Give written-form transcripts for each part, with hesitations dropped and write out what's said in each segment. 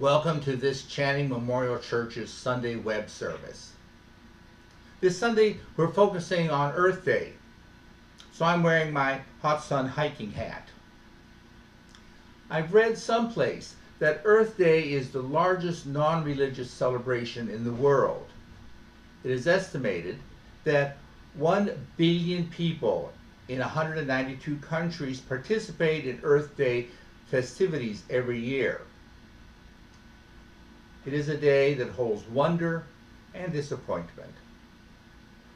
Welcome to this Channing Memorial Church's Sunday web service. This Sunday we're focusing on Earth Day, so I'm wearing my hot sun hiking hat. I've read someplace that Earth Day is the largest non-religious celebration in the world. It is estimated that 1 billion people in 192 countries participate in Earth Day festivities every year. It is a day that holds wonder and disappointment.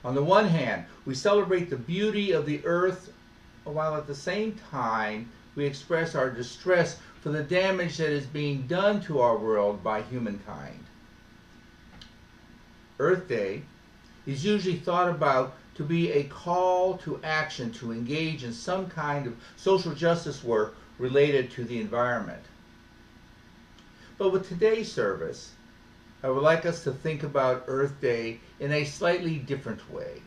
On the one hand, we celebrate the beauty of the earth, while at the same time we express our distress for the damage that is being done to our world by humankind. Earth Day is usually thought about to be a call to action to engage in some kind of social justice work related to the environment. But with today's service, I would like us to think about Earth Day in a slightly different way.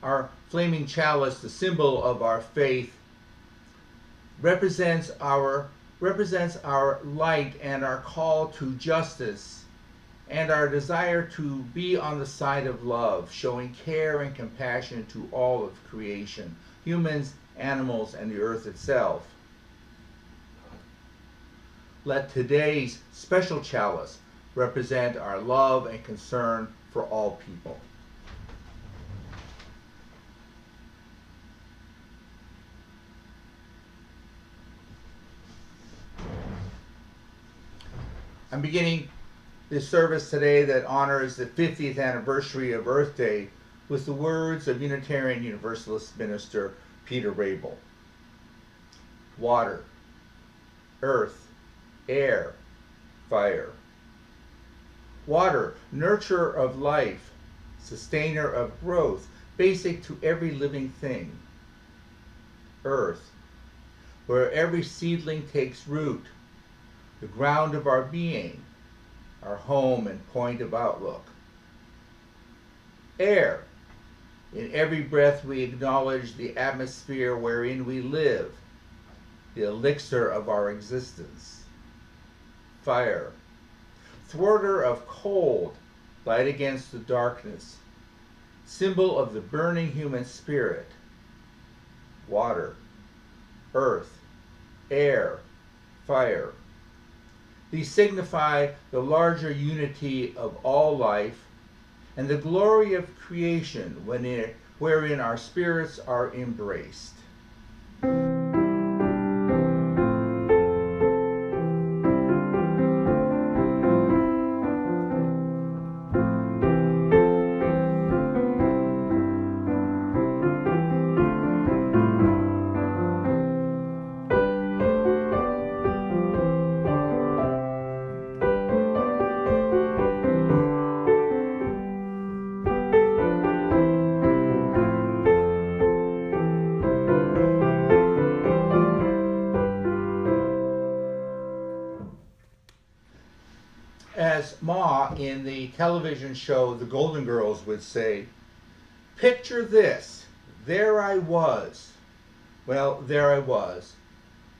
Our flaming chalice, the symbol of our faith, represents our light and our call to justice and our desire to be on the side of love, showing care and compassion to all of creation, humans, animals, and the earth itself. Let today's special chalice represent our love and concern for all people. I'm beginning this service today that honors the 50th anniversary of Earth Day with the words of Unitarian Universalist minister Peter Rabel. Water, earth, air, fire. Water, nurturer of life, sustainer of growth, basic to every living thing. Earth, where every seedling takes root, the ground of our being, our home and point of outlook. Air, in every breath we acknowledge the atmosphere wherein we live, the elixir of our existence. Fire, thwarter of cold, light against the darkness, symbol of the burning human spirit. Water, earth, air, fire. These signify the larger unity of all life and the glory of creation wherein our spirits are embraced. As Ma in the television show The Golden Girls would say, picture this, there I was. Well, there I was,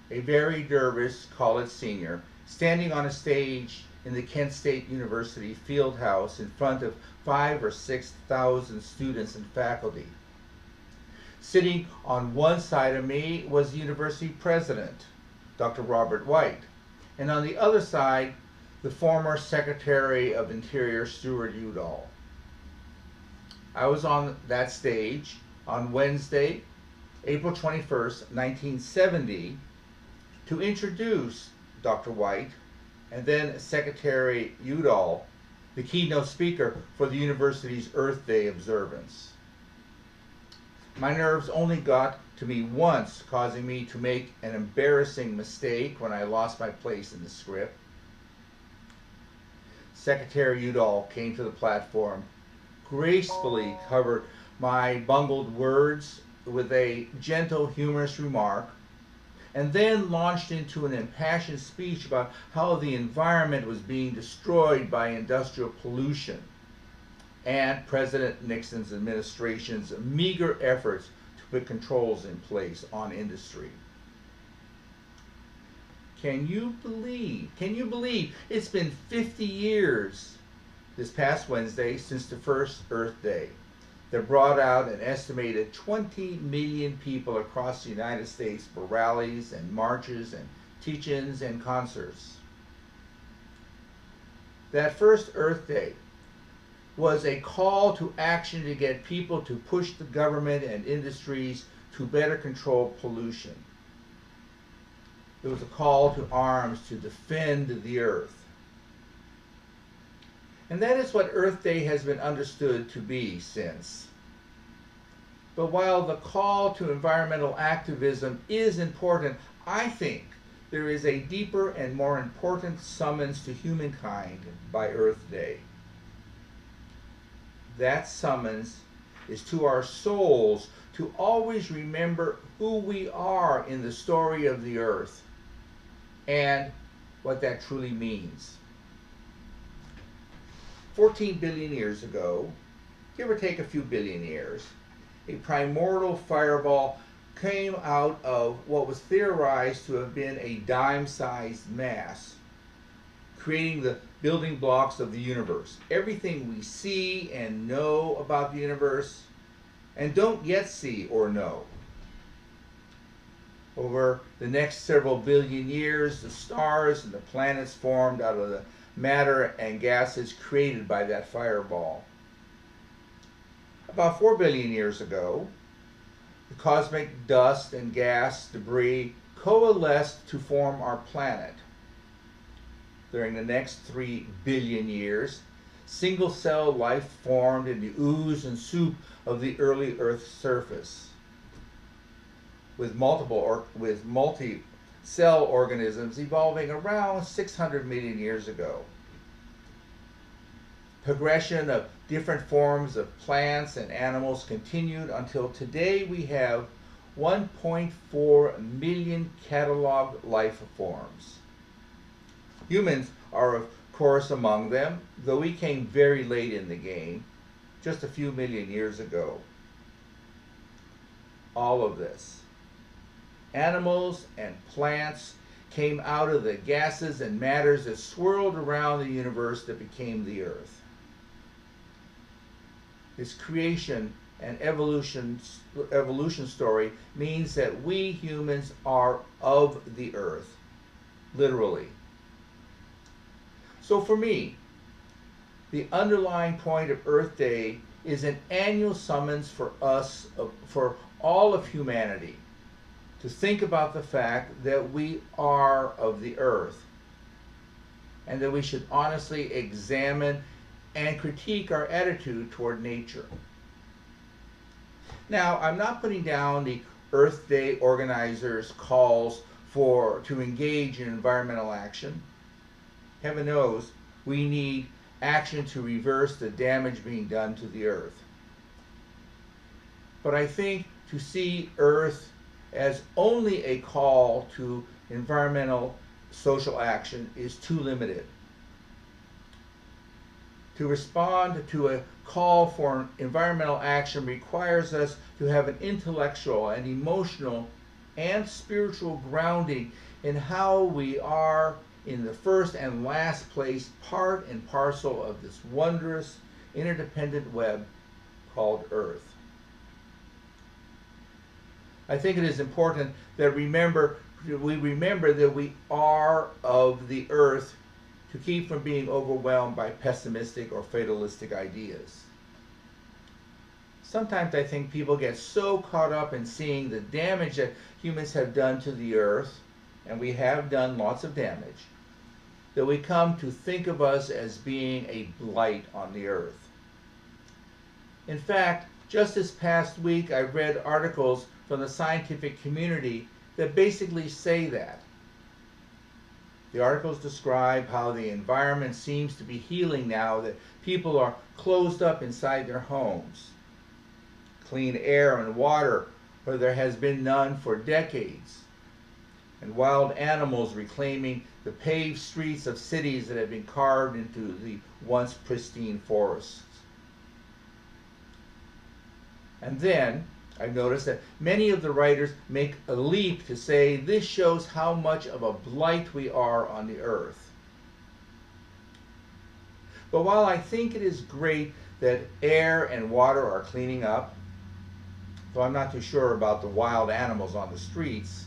a very nervous college senior, standing on a stage in the Kent State University field house in front of 5,000 or 6,000 students and faculty. Sitting on one side of me was the university president, Dr. Robert White, and on the other side, the former Secretary of Interior, Stuart Udall. I was on that stage on Wednesday, April 21st, 1970, to introduce Dr. White and then Secretary Udall, the keynote speaker for the university's Earth Day observance. My nerves only got to me once, causing me to make an embarrassing mistake when I lost my place in the script. Secretary Udall came to the platform, gracefully covered my bungled words with a gentle, humorous remark, and then launched into an impassioned speech about how the environment was being destroyed by industrial pollution and President Nixon's administration's meager efforts to put controls in place on industry. Can you believe it's been 50 years this past Wednesday since the first Earth Day that brought out an estimated 20 million people across the United States for rallies and marches and teach-ins and concerts. That first Earth Day was a call to action to get people to push the government and industries to better control pollution. It was a call to arms to defend the earth. And that is what Earth Day has been understood to be since. But while the call to environmental activism is important, I think there is a deeper and more important summons to humankind by Earth Day. That summons is to our souls to always remember who we are in the story of the earth and what that truly means. 14 billion years ago, give or take a few billion years, a primordial fireball came out of what was theorized to have been a dime-sized mass, creating the building blocks of the universe. Everything we see and know about the universe and don't yet see or know. Over the next several billion years, the stars and the planets formed out of the matter and gases created by that fireball. About 4 billion years ago, the cosmic dust and gas debris coalesced to form our planet. During the next 3 billion years, single-cell life formed in the ooze and soup of the early Earth's surface, with multi-cell organisms evolving around 600 million years ago. Progression of different forms of plants and animals continued until today we have 1.4 million cataloged life forms. Humans are, of course, among them, though we came very late in the game, just a few million years ago. All of this, animals and plants, came out of the gases and matters that swirled around the universe that became the Earth. This creation and evolution story means that we humans are of the Earth, literally. So for me, the underlying point of Earth Day is an annual summons for us, for all of humanity, to think about the fact that we are of the earth and that we should honestly examine and critique our attitude toward nature. Now, I'm not putting down the Earth Day organizers' calls to engage in environmental action. Heaven knows we need action to reverse the damage being done to the earth. But I think to see Earth as only a call to environmental social action is too limited. To respond to a call for environmental action requires us to have an intellectual and emotional and spiritual grounding in how we are in the first and last place, part and parcel of this wondrous, interdependent web called Earth. I think it is important that we remember that we are of the earth to keep from being overwhelmed by pessimistic or fatalistic ideas. Sometimes I think people get so caught up in seeing the damage that humans have done to the earth, and we have done lots of damage, that we come to think of us as being a blight on the earth. In fact, just this past week I read articles from the scientific community that basically say that. The articles describe how the environment seems to be healing now that people are closed up inside their homes. Clean air and water where there has been none for decades. And wild animals reclaiming the paved streets of cities that have been carved into the once pristine forests. And then, I've noticed that many of the writers make a leap to say this shows how much of a blight we are on the earth. But while I think it is great that air and water are cleaning up, though I'm not too sure about the wild animals on the streets,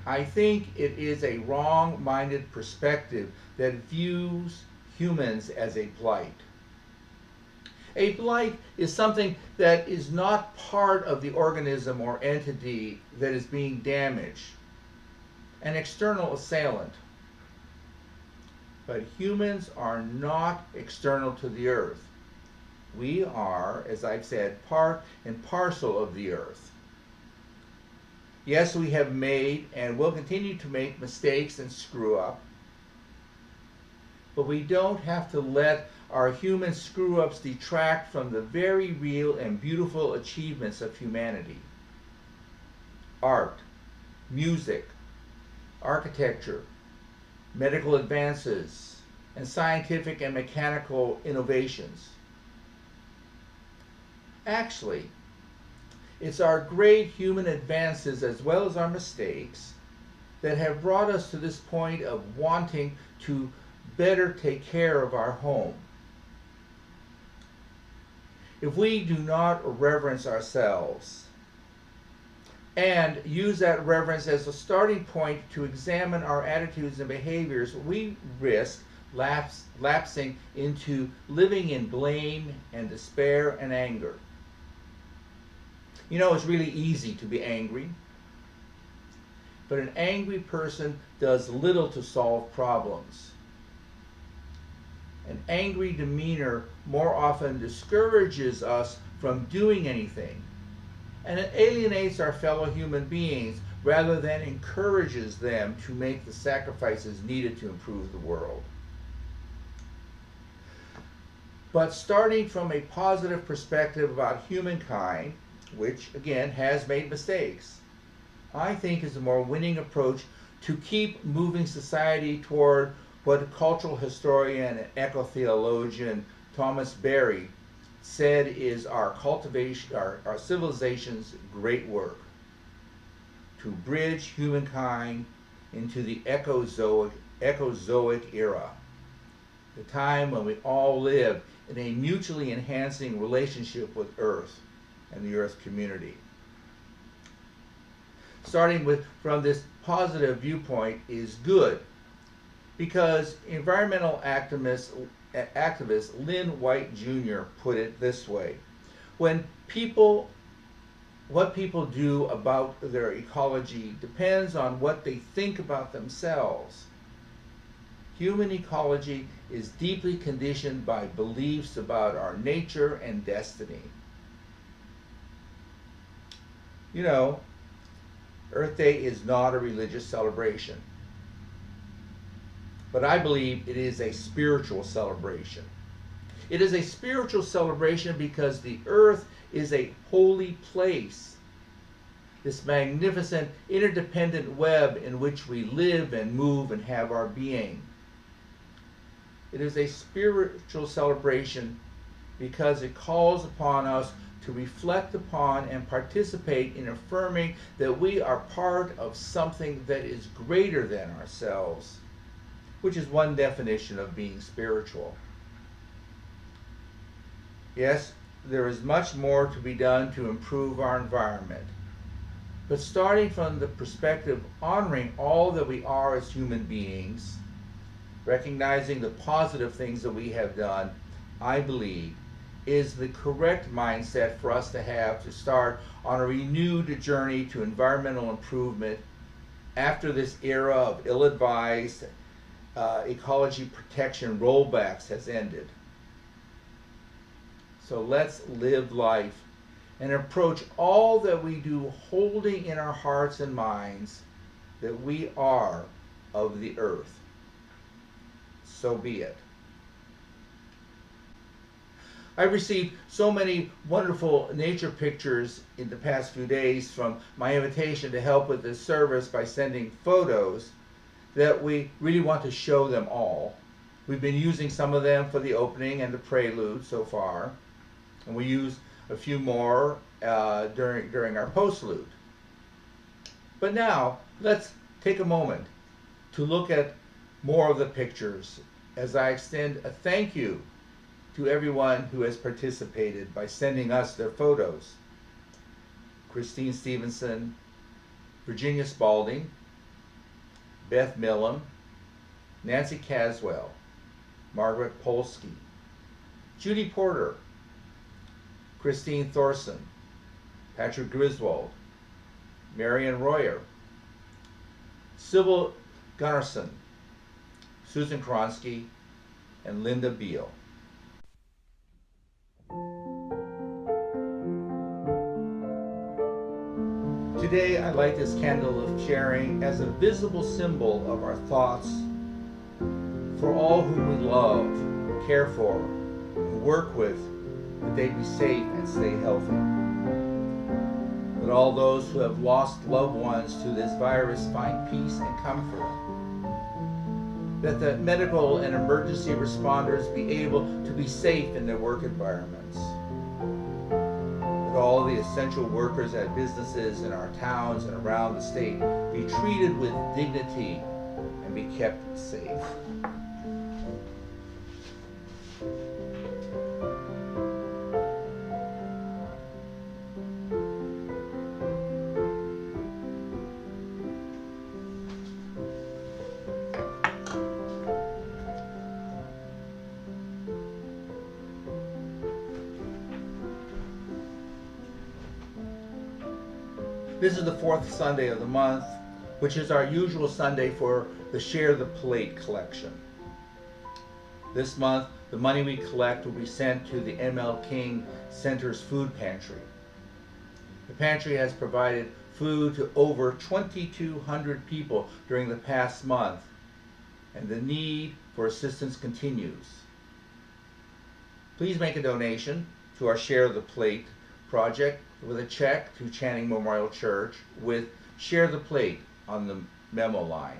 I think it is a wrong-minded perspective that views humans as a blight. A blight is something that is not part of the organism or entity that is being damaged, an external assailant. But humans are not external to the earth. We are, as I've said, part and parcel of the earth. Yes, we have made and will continue to make mistakes and screw up, but we don't have to let our human screw-ups detract from the very real and beautiful achievements of humanity. Art, music, architecture, medical advances, and scientific and mechanical innovations. Actually, it's our great human advances as well as our mistakes that have brought us to this point of wanting to better take care of our home. If we do not reverence ourselves and use that reverence as a starting point to examine our attitudes and behaviors, we risk lapsing into living in blame and despair and anger. You know, it's really easy to be angry, but an angry person does little to solve problems. An angry demeanor more often discourages us from doing anything, and it alienates our fellow human beings rather than encourages them to make the sacrifices needed to improve the world. But starting from a positive perspective about humankind, which again has made mistakes, I think is a more winning approach to keep moving society toward what cultural historian and eco-theologian Thomas Berry said is our civilization's great work: to bridge humankind into the ecozoic era, the time when we all live in a mutually enhancing relationship with Earth and the Earth community. Starting from this positive viewpoint is good, because environmental activist Lynn White Jr. put it this way: what people do about their ecology depends on what they think about themselves. Human ecology is deeply conditioned by beliefs about our nature and destiny. You know, Earth Day is not a religious celebration, but I believe it is a spiritual celebration. It is a spiritual celebration because the earth is a holy place, this magnificent interdependent web in which we live and move and have our being. It is a spiritual celebration because it calls upon us to reflect upon and participate in affirming that we are part of something that is greater than ourselves, which is one definition of being spiritual. Yes, there is much more to be done to improve our environment, but starting from the perspective honoring all that we are as human beings, recognizing the positive things that we have done, I believe, is the correct mindset for us to have to start on a renewed journey to environmental improvement after this era of ill-advised ecology protection rollbacks has ended. So let's live life and approach all that we do holding in our hearts and minds that we are of the earth. So be it. I've received so many wonderful nature pictures in the past few days from my invitation to help with this service by sending photos that we really want to show them all. We've been using some of them for the opening and the prelude so far, and we use a few more during our postlude. But now, let's take a moment to look at more of the pictures as I extend a thank you to everyone who has participated by sending us their photos. Christine Stevenson, Virginia Spalding, Beth Millam, Nancy Caswell, Margaret Polsky, Judy Porter, Christine Thorson, Patrick Griswold, Marion Royer, Sybil Gunnarsson, Susan Kronsky, and Linda Beal. Today I light this candle of sharing as a visible symbol of our thoughts for all whom we love, care for, and work with, that they be safe and stay healthy. That all those who have lost loved ones to this virus find peace and comfort. That the medical and emergency responders be able to be safe in their work environments. That all the essential workers at businesses in our towns and around the state be treated with dignity and be kept safe. This is the fourth Sunday of the month, which is our usual Sunday for the Share the Plate collection. This month, the money we collect will be sent to the M.L. King Center's food pantry. The pantry has provided food to over 2,200 people during the past month, and the need for assistance continues. Please make a donation to our Share the Plate project with a check to Channing Memorial Church with Share the Plate on the memo line.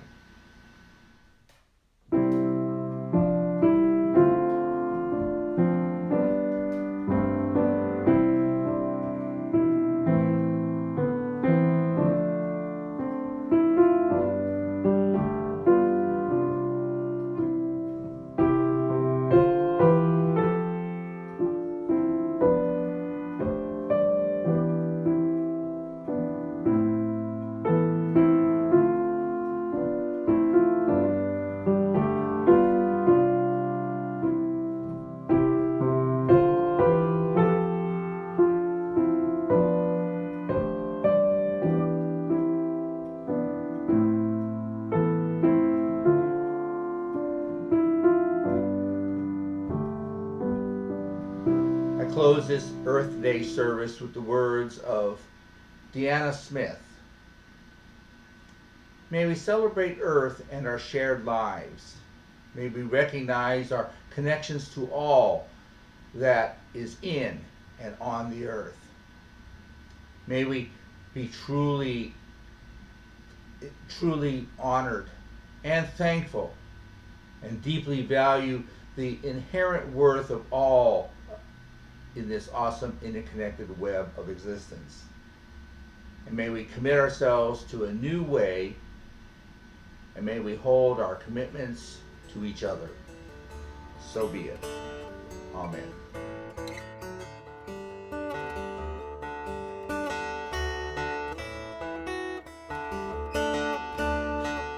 Close this Earth Day service with the words of Deanna Smith. May we celebrate Earth and our shared lives. May we recognize our connections to all that is in and on the earth. May we be truly honored and thankful and deeply value the inherent worth of all in this awesome interconnected web of existence. And may we commit ourselves to a new way, and may we hold our commitments to each other. So be it. Amen.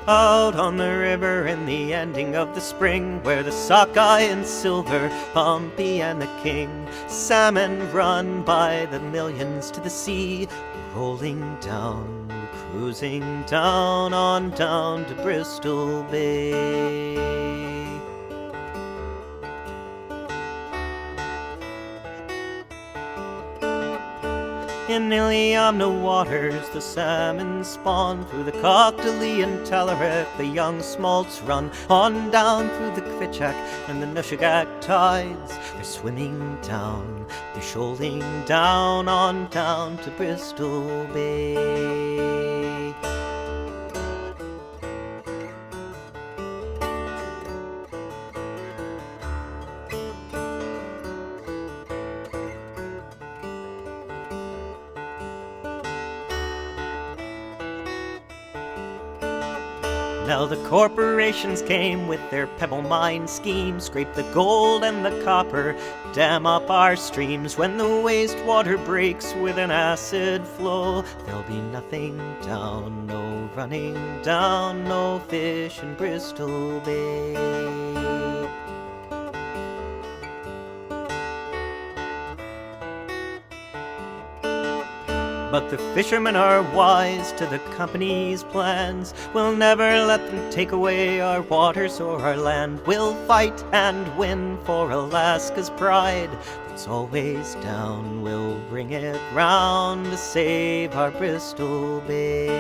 Out on the river in the ending of the spring, where the sockeye and silver, Pompey and the king, salmon run by the millions to the sea, rolling down, cruising down on down to Bristol Bay. In Iliamna waters the salmon spawn, through the Cockley and Talaret the young smolts run, on down through the Kvitchak and the Nushagak tides. They're swimming down, they're shoaling down on down to Bristol Bay. Now the corporations came with their pebble mine schemes, scrape the gold and the copper, dam up our streams. When the wastewater breaks with an acid flow, there'll be nothing down, no running down, no fish in Bristol Bay. But the fishermen are wise to the company's plans. We'll never let them take away our waters or our land. We'll fight and win for Alaska's pride. It's always down, we'll bring it round to save our Bristol Bay.